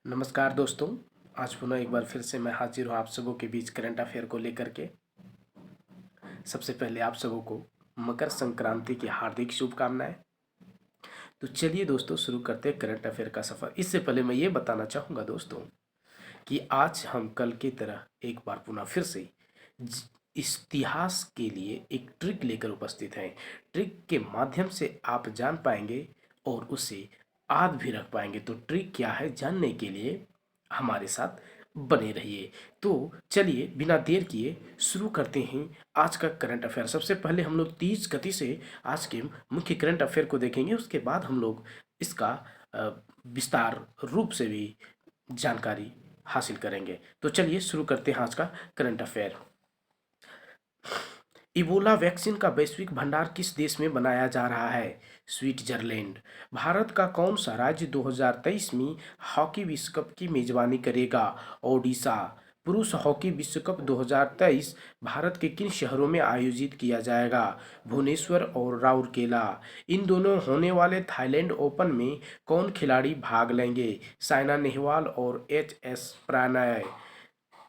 नमस्कार दोस्तों। आज पुनः एक बार फिर से मैं हाजिर हूँ आप सबों के बीच करंट अफेयर को लेकर के। सबसे पहले आप सबों को मकर संक्रांति की हार्दिक शुभकामनाएं। तो चलिए दोस्तों शुरू करते हैं करंट अफेयर का सफ़र। इससे पहले मैं ये बताना चाहूँगा दोस्तों कि आज हम कल की तरह एक बार पुनः फिर से इतिहास के लिए एक ट्रिक लेकर उपस्थित हैं। ट्रिक के माध्यम से आप जान पाएंगे और उसे याद भी रख पाएंगे। तो ट्रिक क्या है जानने के लिए हमारे साथ बने रहिए। तो चलिए बिना देर किए शुरू करते हैं आज का करंट अफेयर। सबसे पहले हम लोग तेज गति से आज के मुख्य करंट अफेयर को देखेंगे, उसके बाद हम लोग इसका विस्तार रूप से भी जानकारी हासिल करेंगे। तो चलिए शुरू करते हैं आज का करंट अफेयर। इबोला वैक्सीन का वैश्विक भंडार किस देश में बनाया जा रहा है? स्विट्जरलैंड। भारत का कौन सा राज्य 2023 में हॉकी विश्व कप की मेजबानी करेगा? ओडिशा। पुरुष हॉकी विश्व कप 2023 भारत के किन शहरों में आयोजित किया जाएगा? भुवनेश्वर और राउरकेला। इन दोनों होने वाले थाईलैंड ओपन में कौन खिलाड़ी भाग लेंगे? साइना नेहवाल और एच.एस. प्रणय।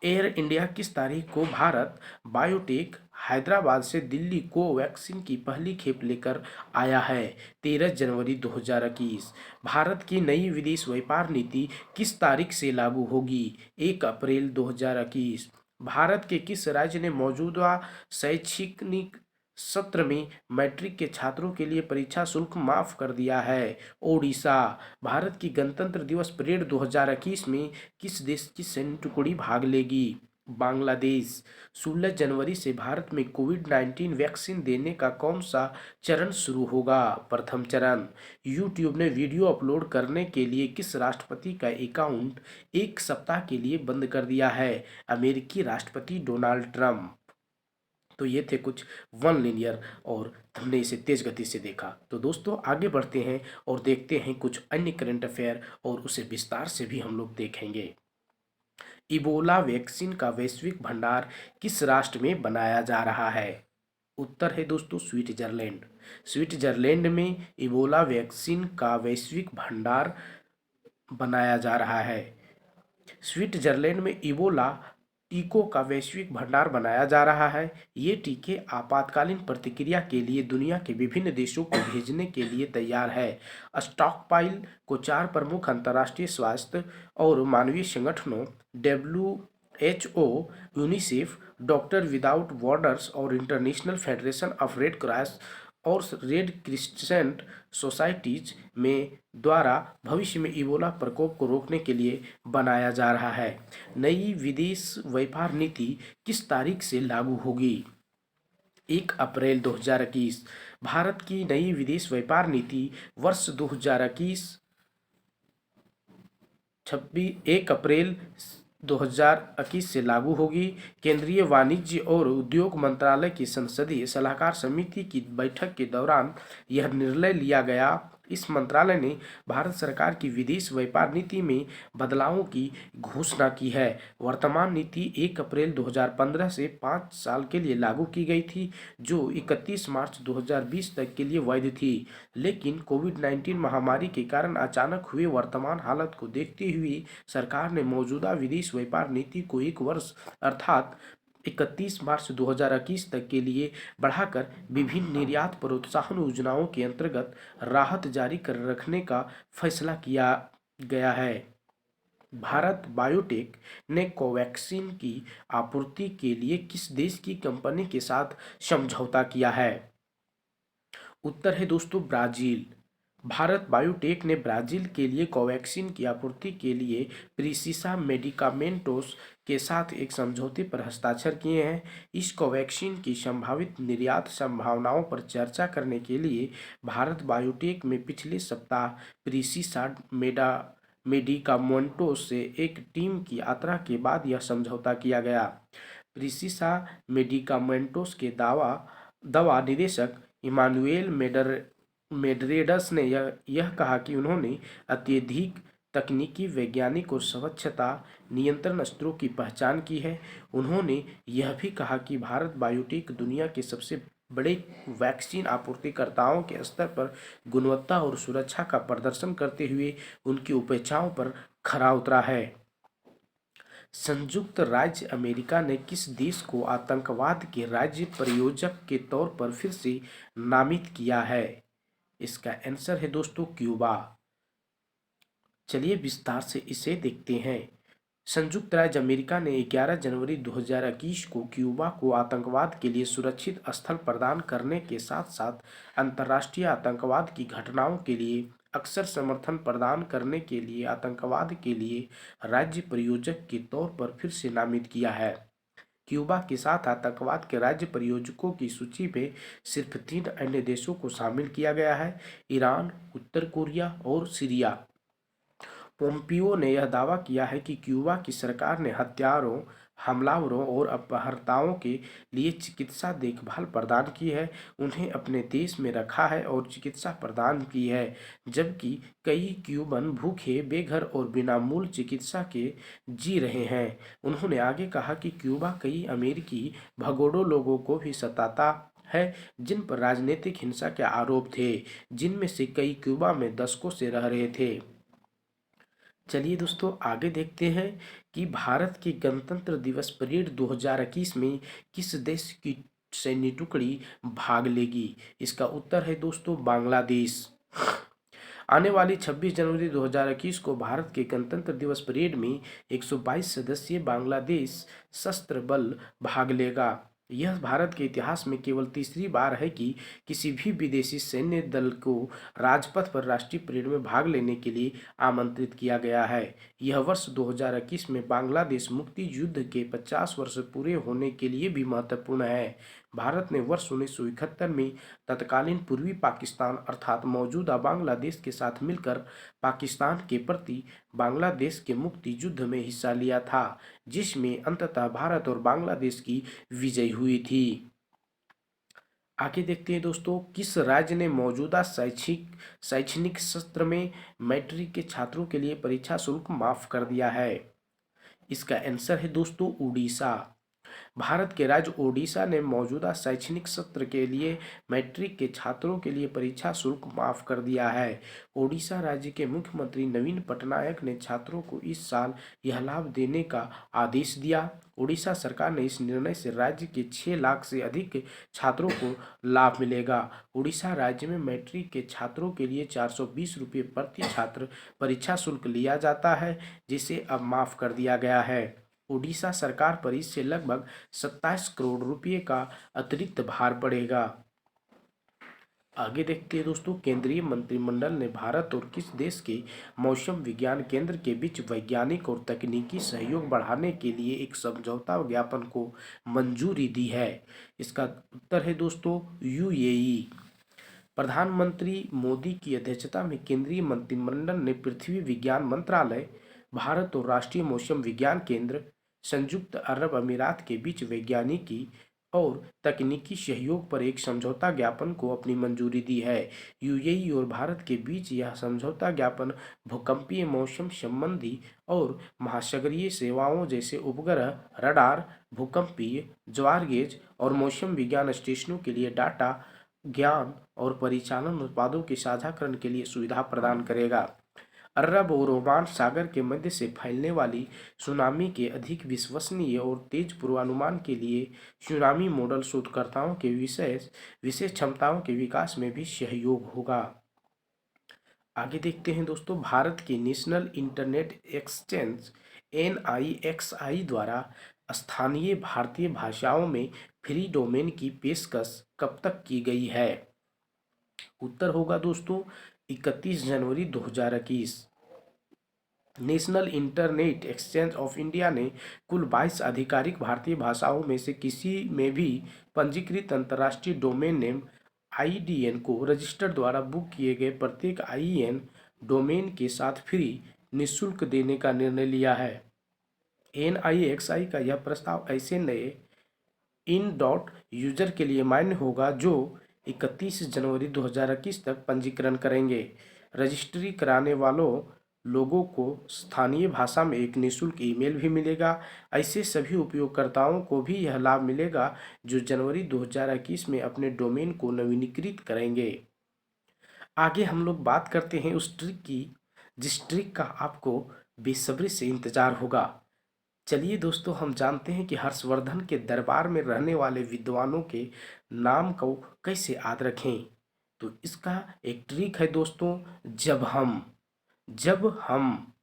एयर इंडिया किस तारीख को भारत बायोटेक हैदराबाद से दिल्ली कोवैक्सीन की पहली खेप लेकर आया है? 13 जनवरी 2021। भारत की नई विदेश व्यापार नीति किस तारीख से लागू होगी? 1 अप्रैल 2021। भारत के किस राज्य ने मौजूदा शैक्षणिक सत्र में मैट्रिक के छात्रों के लिए परीक्षा शुल्क माफ कर दिया है? ओडिशा। भारत की गणतंत्र दिवस परेड 2021 में किस देश की सैन्य टुकड़ी भाग लेगी? बांग्लादेश। 16 जनवरी से भारत में कोविड-19 वैक्सीन देने का कौन सा चरण शुरू होगा? प्रथम चरण। यूट्यूब ने वीडियो अपलोड करने के लिए किस राष्ट्रपति का अकाउंट एक सप्ताह के लिए बंद कर दिया है? अमेरिकी राष्ट्रपति डोनाल्ड ट्रंप। तो ये थे कुछ वन लिनियर और हमने इसे तेज गति से देखा। तो दोस्तों आगे बढ़ते हैं और देखते हैं कुछ अन्य करंट अफेयर और उसे विस्तार से भी हम लोग देखेंगे। इबोला वैक्सीन का वैश्विक भंडार किस राष्ट्र में बनाया जा रहा है? उत्तर है दोस्तों स्विट्जरलैंड। स्विट्जरलैंड में इबोला वैक्सीन का वैश्विक भंडार बनाया जा रहा है। स्विट्जरलैंड में इबोला टीकों का वैश्विक भंडार बनाया जा रहा है। ये टीके आपातकालीन प्रतिक्रिया के लिए दुनिया के विभिन्न देशों को भेजने के लिए तैयार है। स्टॉकपाइल को 4 प्रमुख अंतर्राष्ट्रीय स्वास्थ्य और मानवीय संगठनों WHO, UNICEF, doctor without borders और international federation of red cross और रेड क्रिसेंट सोसाइटीज में द्वारा भविष्य में इबोला प्रकोप को रोकने के लिए बनाया जा रहा है। नई विदेश व्यापार नीति किस तारीख से लागू होगी? 1 अप्रैल 2021। भारत की नई विदेश व्यापार नीति वर्ष 2021 1 अप्रैल 2021 से लागू होगी। केंद्रीय वाणिज्य और उद्योग मंत्रालय की संसदीय सलाहकार समिति की बैठक के दौरान यह निर्णय लिया गया। इस मंत्रालय ने भारत सरकार की विदेश व्यापार नीति में बदलावों की घोषणा की है। वर्तमान नीति 1 अप्रैल 2015 से 5 साल के लिए लागू की गई थी, जो 31 मार्च 2020 तक के लिए वैध थी। लेकिन कोविड-19 महामारी के कारण अचानक हुए वर्तमान हालत को देखते हुए सरकार ने मौजूदा विदेश व्यापार नीति को 1 वर्ष अर्थात 31 मार्च 2021 तक के लिए बढ़ाकर विभिन्न निर्यात प्रोत्साहन योजनाओं के अंतर्गत राहत जारी कर रखने का फैसला किया गया है। भारत बायोटेक ने कोवैक्सीन की आपूर्ति के लिए किस देश की कंपनी के साथ समझौता किया है? उत्तर है दोस्तों ब्राजील। भारत बायोटेक ने ब्राजील के लिए कोवैक्सीन की आपूर्ति के लिए प्रिसिसा मेडिकामेंटोस के साथ एक समझौते पर हस्ताक्षर किए हैं। इस कोवैक्सीन की संभावित निर्यात संभावनाओं पर चर्चा करने के लिए भारत बायोटेक में पिछले सप्ताह प्रिसिसा मेडिकामेंटोस से एक टीम की यात्रा के बाद यह समझौता किया गया। प्रिसिसा मेडिकामेंटोस के दवा निदेशक इमानुएल मेड्रेडस ने यह कहा कि उन्होंने अत्यधिक तकनीकी, वैज्ञानिक और स्वच्छता नियंत्रण स्तरों की पहचान की है। उन्होंने यह भी कहा कि भारत बायोटेक दुनिया के सबसे बड़े वैक्सीन आपूर्तिकर्ताओं के स्तर पर गुणवत्ता और सुरक्षा का प्रदर्शन करते हुए उनकी अपेक्षाओं पर खरा उतरा है। संयुक्त राज्य अमेरिका ने किस देश को आतंकवाद के राज्य प्रायोजक के तौर पर फिर से नामित किया है? इसका आंसर है दोस्तों क्यूबा। चलिए विस्तार से इसे देखते हैं। संयुक्त राज्य अमेरिका ने 11 जनवरी 2021 को क्यूबा को आतंकवाद के लिए सुरक्षित स्थल प्रदान करने के साथ साथ अंतर्राष्ट्रीय आतंकवाद की घटनाओं के लिए अक्सर समर्थन प्रदान करने के लिए आतंकवाद के लिए राज्य प्रायोजक के तौर पर फिर से नामित किया है। क्यूबा के साथ आतंकवाद के राज्य प्रायोजकों की सूची में सिर्फ 3 अन्य देशों को शामिल किया गया है: ईरान, उत्तर कोरिया और सीरिया। पोम्पियो ने यह दावा किया है कि क्यूबा की सरकार ने हत्यारों, हमलावरों और अपहर्ताओं के लिए चिकित्सा देखभाल प्रदान की है, उन्हें अपने देश में रखा है और चिकित्सा प्रदान की है, जबकि कई क्यूबन भूखे, बेघर और बिना मूल चिकित्सा के जी रहे हैं। उन्होंने आगे कहा कि क्यूबा कई अमेरिकी भगोड़ों लोगों को भी सताता है जिन पर राजनीतिक हिंसा के आरोप थे, जिनमें से कई क्यूबा में दशकों से रह रहे थे। चलिए दोस्तों आगे देखते हैं कि भारत के गणतंत्र दिवस परेड 2021 में किस देश की सैन्य टुकड़ी भाग लेगी? इसका उत्तर है दोस्तों बांग्लादेश। आने वाली 26 जनवरी 2021 को भारत के गणतंत्र दिवस परेड में 122 सदस्यीय बांग्लादेश सशस्त्र बल भाग लेगा। यह भारत के इतिहास में केवल तीसरी बार है कि किसी भी विदेशी सैन्य दल को राजपथ पर राष्ट्रीय परेड में भाग लेने के लिए आमंत्रित किया गया है। यह वर्ष 2021 में बांग्लादेश मुक्ति युद्ध के 50 वर्ष पूरे होने के लिए भी महत्वपूर्ण है। भारत ने वर्ष 1971 में तत्कालीन पूर्वी पाकिस्तान अर्थात मौजूदा बांग्लादेश के साथ मिलकर पाकिस्तान के प्रति बांग्लादेश के मुक्ति युद्ध में हिस्सा लिया था, जिसमें अंततः भारत और बांग्लादेश की विजय हुई थी। आगे देखते हैं दोस्तों, किस राज्य ने मौजूदा शैक्षणिक सत्र में मैट्रिक के छात्रों के लिए परीक्षा शुल्क माफ कर दिया है? इसका आंसर है दोस्तों उड़ीसा। भारत के राज्य ओडिशा ने मौजूदा शैक्षणिक सत्र के लिए मैट्रिक के छात्रों के लिए परीक्षा शुल्क माफ कर दिया है। ओडिशा राज्य के मुख्यमंत्री नवीन पटनायक ने छात्रों को इस साल यह लाभ देने का आदेश दिया। ओडिशा सरकार ने इस निर्णय से राज्य के 6 लाख से अधिक छात्रों को लाभ मिलेगा। ओडिशा राज्य में मैट्रिक के छात्रों के लिए 420 रुपये प्रति छात्र परीक्षा शुल्क लिया जाता है, जिसे अब माफ कर दिया गया है। ओडिशा सरकार पर इससे लगभग 27 करोड़ रुपए का अतिरिक्त भार पड़ेगा। आगे देखते हैं दोस्तों, केंद्रीय मंत्रिमंडल ने भारत और किस देश के मौसम विज्ञान केंद्र के बीच वैज्ञानिक और तकनीकी सहयोग बढ़ाने के लिए एक समझौता ज्ञापन को मंजूरी दी है? इसका उत्तर है दोस्तों यूएई। प्रधानमंत्री मोदी की अध्यक्षता में केंद्रीय मंत्रिमंडल ने पृथ्वी विज्ञान मंत्रालय, भारत और राष्ट्रीय मौसम विज्ञान केंद्र, संयुक्त अरब अमीरात के बीच वैज्ञानिकी और तकनीकी सहयोग पर एक समझौता ज्ञापन को अपनी मंजूरी दी है। यूएई और भारत के बीच यह समझौता ज्ञापन भूकंपीय मौसम संबंधी और महासागरीय सेवाओं जैसे उपग्रह, रडार, भूकंपीय ज्वार गेज और मौसम विज्ञान स्टेशनों के लिए डाटा, ज्ञान और परिचालन उत्पादों के साझाकरण के लिए सुविधा प्रदान करेगा। अरब और ओमान सागर के मध्य से फैलने वाली सुनामी के अधिक विश्वसनीय और तेज पूर्वानुमान के लिए सुनामी मॉडल शोधकर्ताओं के विशेष क्षमताओं के विकास में भी सहयोग होगा। आगे देखते हैं दोस्तों, भारत के नेशनल इंटरनेट एक्सचेंज NIXI द्वारा स्थानीय भारतीय भाषाओं में फ्री डोमेन की पेशकश कब तक की गई है? उत्तर होगा दोस्तों 31 जनवरी 2021। National internet exchange of India ने कुल 22 आधिकारिक भारतीय भाषाओं में से किसी में भी पंजीकृत अंतर्राष्ट्रीय डोमेन नेम IDN को रजिस्टर द्वारा बुक किए गए प्रत्येक IN डोमेन के साथ फ्री निःशुल्क देने का निर्णय लिया है। NIXI का यह प्रस्ताव ऐसे नए इन डॉट यूजर के लिए मान्य होगा जो 31 जनवरी 2021 तक पंजीकरण करेंगे। रजिस्ट्री कराने वालों लोगों को स्थानीय भाषा में एक निःशुल्क ईमेल भी मिलेगा। ऐसे सभी उपयोगकर्ताओं को भी यह लाभ मिलेगा जो जनवरी 2021 में अपने डोमेन को नवीनीकृत करेंगे। आगे हम लोग बात करते हैं उस ट्रिक की जिस ट्रिक का आपको बेसब्री से इंतजार होगा। चलिए दोस्तों, हम जानते हैं कि हर्षवर्धन के दरबार में रहने वाले विद्वानों के नाम को कैसे याद रखें। तो इसका एक ट्रिक है दोस्तों, जब हम। जब हम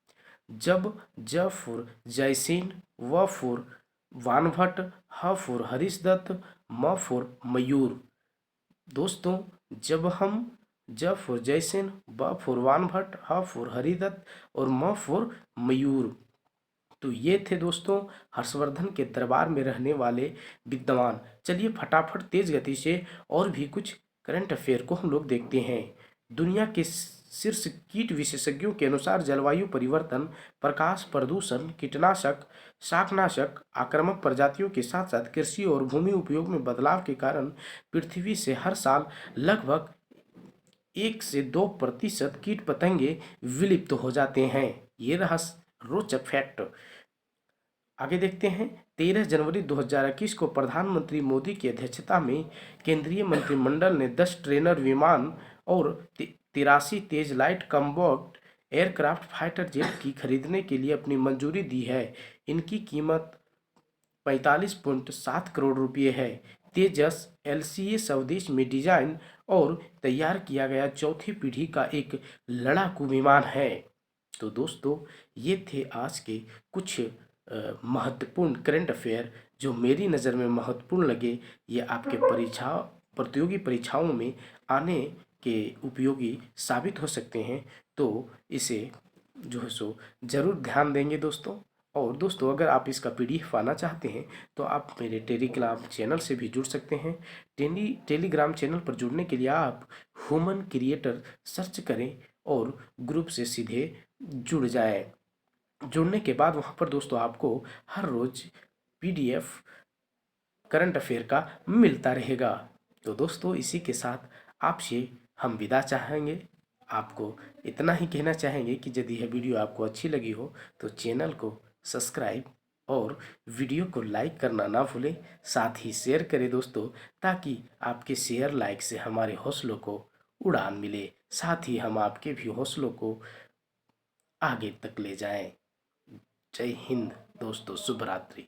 जब ज फॉर जयसेन, व फॉर वानभट्ट, ह फॉर हरीशदत्त, म फॉर मयूर। दोस्तों, जब हम, ज फॉर जयसेन, ब फॉर वानभट्ट, ह फॉर हरिदत्त और म फॉर मयूर। तो ये थे दोस्तों हर्षवर्धन के दरबार में रहने वाले विद्वान। चलिए फटाफट तेज गति से और भी कुछ करंट अफेयर को हम लोग देखते हैं। दुनिया के शीर्ष कीट विशेषज्ञों के अनुसार जलवायु परिवर्तन, प्रकाश प्रदूषण, कीटनाशक, शाकनाशक, आक्रामक प्रजातियों के साथ साथ कृषि और भूमि उपयोग में बदलाव के कारण पृथ्वी से हर साल लगभग 1 से 2% कीट पतंगे विलुप्त हो जाते हैं। ये रहा रोचक फैक्ट। आगे देखते हैं। 13 जनवरी 2021 को प्रधानमंत्री मोदी की अध्यक्षता में केंद्रीय मंत्रिमंडल ने 10 ट्रेनर विमान और 83 तेज light combat aircraft fighter jet की खरीदने के लिए अपनी मंजूरी दी है। इनकी कीमत 45.7 करोड़ रुपये है। तेजस एलसीए स्वदेश में डिजाइन और तैयार किया गया चौथी पीढ़ी का एक लड़ाकू विमान है। तो दोस्तों, ये थे आज के कुछ महत्वपूर्ण करंट अफेयर जो मेरी नज़र में महत्वपूर्ण लगे। ये आपके प्रतियोगी परीक्षाओं में आने के उपयोगी साबित हो सकते हैं। तो इसे जो है सो ज़रूर ध्यान देंगे दोस्तों। और दोस्तों, अगर आप इसका पीडीएफ पाना चाहते हैं तो आप मेरे टेलीग्राम चैनल से भी जुड़ सकते हैं। टेलीग्राम चैनल पर जुड़ने के लिए आप ह्यूमन क्रिएटर सर्च करें और ग्रुप से सीधे जुड़ जाएं। जुड़ने के बाद वहाँ पर दोस्तों आपको हर रोज पीडीएफ करंट अफेयर का मिलता रहेगा। तो दोस्तों, इसी के साथ आपसे हम विदा चाहेंगे। आपको इतना ही कहना चाहेंगे कि यदि यह वीडियो आपको अच्छी लगी हो तो चैनल को सब्सक्राइब और वीडियो को लाइक करना ना भूलें। साथ ही शेयर करें दोस्तों, ताकि आपके शेयर लाइक से हमारे हौसलों को उड़ान मिले। साथ ही हम आपके भी हौसलों को आगे तक ले जाएं। जय हिंद दोस्तों, शुभ रात्रि।